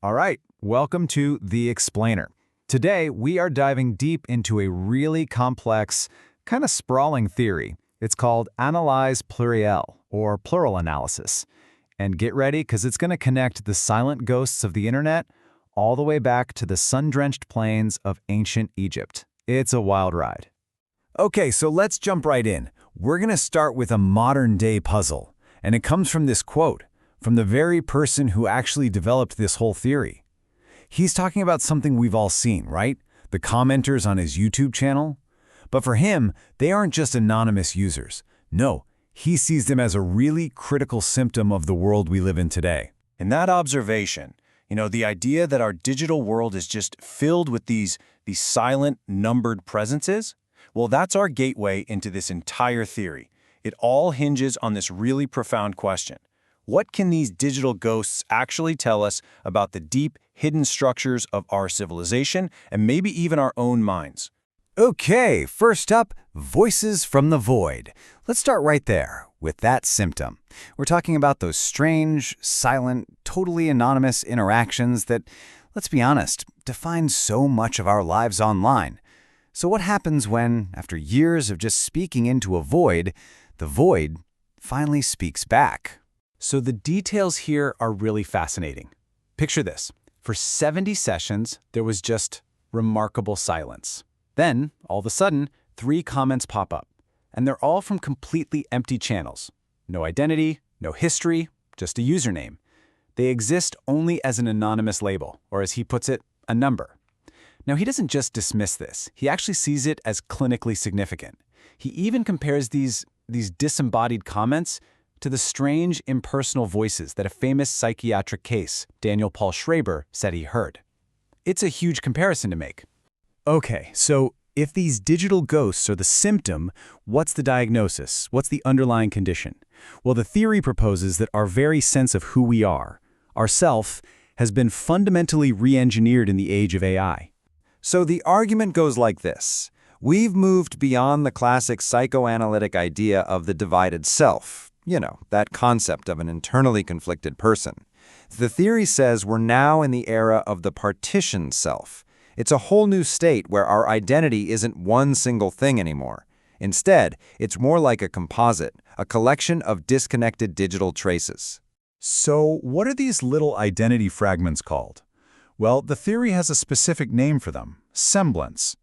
All right, welcome to The Explainer. Today, we are diving deep into a really complex, kind of sprawling theory. It's called analyse pluriel, or plural analysis. And get ready, because it's going to connect the silent ghosts of the internet all the way back to the sun-drenched plains of ancient Egypt. It's a wild ride. Okay, so let's jump right in. We're going to start with a modern-day puzzle. And it comes from this quote, from the very person who actually developed this whole theory. He's talking about something we've all seen, right? The commenters on his YouTube channel. But for him, they aren't just anonymous users. No, he sees them as a really critical symptom of the world we live in today. In that observation, the idea that our digital world is just filled with these silent, numbered presences, well, that's our gateway into this entire theory. It all hinges on this really profound question. What can these digital ghosts actually tell us about the deep, hidden structures of our civilization and maybe even our own minds? Okay, first up, voices from the void. Let's start right there with that symptom. We're talking about those strange, silent, totally anonymous interactions that, let's be honest, define so much of our lives online. So what happens when, after years of just speaking into a void, the void finally speaks back? So the details here are really fascinating. Picture this. For 70 sessions, there was just remarkable silence. Then, all of a sudden, 3 comments pop up. And they're all from completely empty channels. No identity, no history, just a username. They exist only as an anonymous label, or as he puts it, a number. Now, he doesn't just dismiss this. He actually sees it as clinically significant. He even compares these disembodied comments to the strange, impersonal voices that a famous psychiatric case, Daniel Paul Schreiber, said he heard. It's a huge comparison to make. Okay, so if these digital ghosts are the symptom, what's the diagnosis? What's the underlying condition? Well, the theory proposes that our very sense of who we are, our self, has been fundamentally re-engineered in the age of AI. So the argument goes like this. We've moved beyond the classic psychoanalytic idea of the divided self. That concept of an internally conflicted person. The theory says we're now in the era of the partitioned self. It's a whole new state where our identity isn't one single thing anymore. Instead, it's more like a composite, a collection of disconnected digital traces. So what are these little identity fragments called? Well, the theory has a specific name for them, semblance.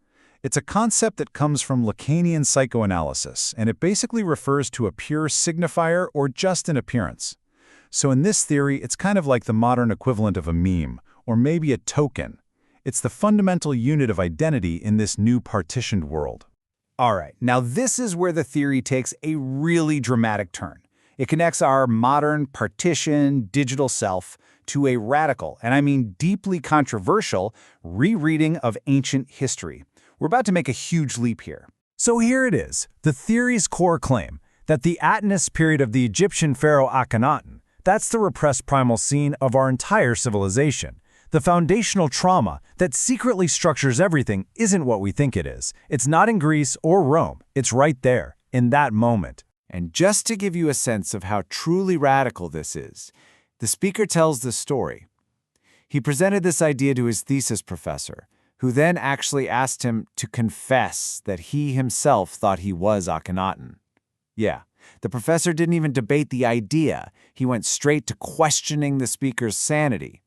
It's a concept that comes from Lacanian psychoanalysis, and it basically refers to a pure signifier or just an appearance. So in this theory, it's kind of like the modern equivalent of a meme, or maybe a token. It's the fundamental unit of identity in this new partitioned world. All right, now this is where the theory takes a really dramatic turn. It connects our modern, partitioned, digital self to a radical, and I mean deeply controversial, rereading of ancient history. We're about to make a huge leap here. So here it is, the theory's core claim, that the Atonist period of the Egyptian pharaoh Akhenaten, that's the repressed primal scene of our entire civilization. The foundational trauma that secretly structures everything isn't what we think it is. It's not in Greece or Rome. It's right there, in that moment. And just to give you a sense of how truly radical this is, the speaker tells this story. He presented this idea to his thesis professor, who then actually asked him to confess that he himself thought he was Akhenaten. Yeah, the professor didn't even debate the idea. He went straight to questioning the speaker's sanity.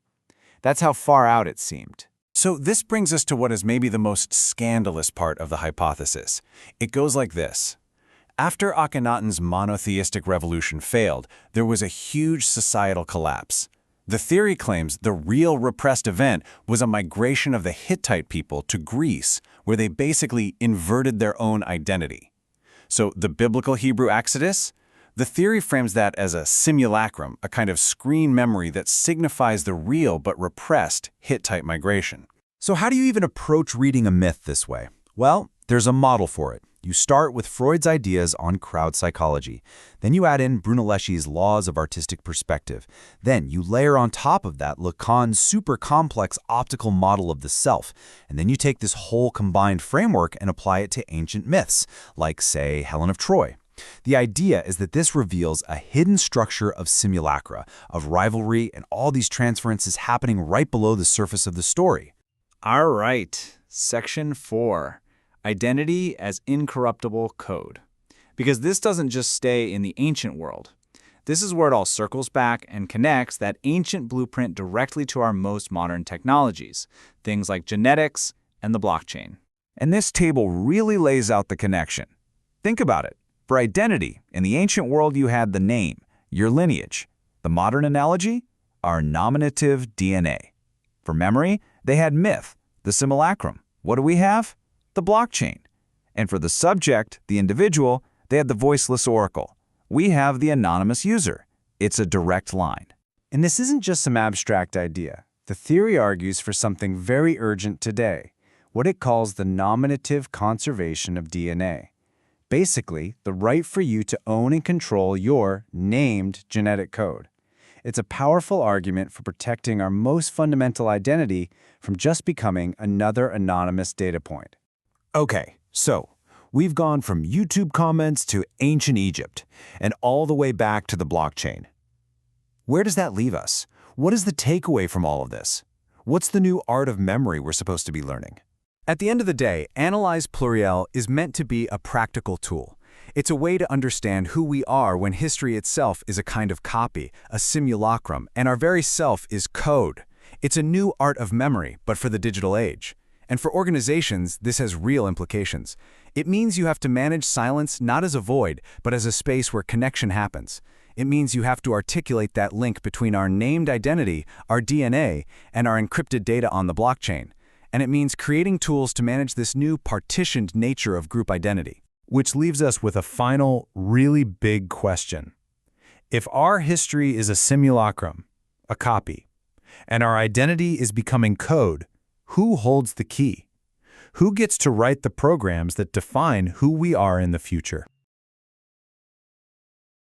That's how far out it seemed. So this brings us to what is maybe the most scandalous part of the hypothesis. It goes like this. After Akhenaten's monotheistic revolution failed, there was a huge societal collapse. The theory claims the real repressed event was a migration of the Hittite people to Greece, where they basically inverted their own identity. So the biblical Hebrew Exodus? The theory frames that as a simulacrum, a kind of screen memory that signifies the real but repressed Hittite migration. So how do you even approach reading a myth this way? Well, there's a model for it. You start with Freud's ideas on crowd psychology. Then you add in Brunelleschi's laws of artistic perspective. Then you layer on top of that Lacan's super complex optical model of the self. And then you take this whole combined framework and apply it to ancient myths, like, say, Helen of Troy. The idea is that this reveals a hidden structure of simulacra, of rivalry, and all these transferences happening right below the surface of the story. All right, Section 4, Identity as Incorruptible Code. Because this doesn't just stay in the ancient world. This is where it all circles back and connects that ancient blueprint directly to our most modern technologies, things like genetics and the blockchain. And this table really lays out the connection. Think about it. For identity, in the ancient world you had the name, your lineage. The modern analogy? Our nominative DNA. For memory, they had myth, the simulacrum. What do we have? The blockchain. And for the subject, the individual, they had the voiceless oracle. We have the anonymous user. It's a direct line. And this isn't just some abstract idea. The theory argues for something very urgent today, what it calls the nominative conservation of DNA. Basically, the right for you to own and control your named genetic code. It's a powerful argument for protecting our most fundamental identity from just becoming another anonymous data point. Okay, so we've gone from YouTube comments to ancient Egypt, and all the way back to the blockchain. Where does that leave us? What is the takeaway from all of this? What's the new art of memory we're supposed to be learning? At the end of the day, AnaPlur is meant to be a practical tool. It's a way to understand who we are when history itself is a kind of copy, a simulacrum, and our very self is code. It's a new art of memory, but for the digital age. And for organizations, this has real implications. It means you have to manage silence not as a void, but as a space where connection happens. It means you have to articulate that link between our named identity, our DNA, and our encrypted data on the blockchain. And it means creating tools to manage this new partitioned nature of group identity. Which leaves us with a final, really big question. If our history is a simulacrum, a copy, and our identity is becoming code, who holds the key? Who gets to write the programs that define who we are in the future?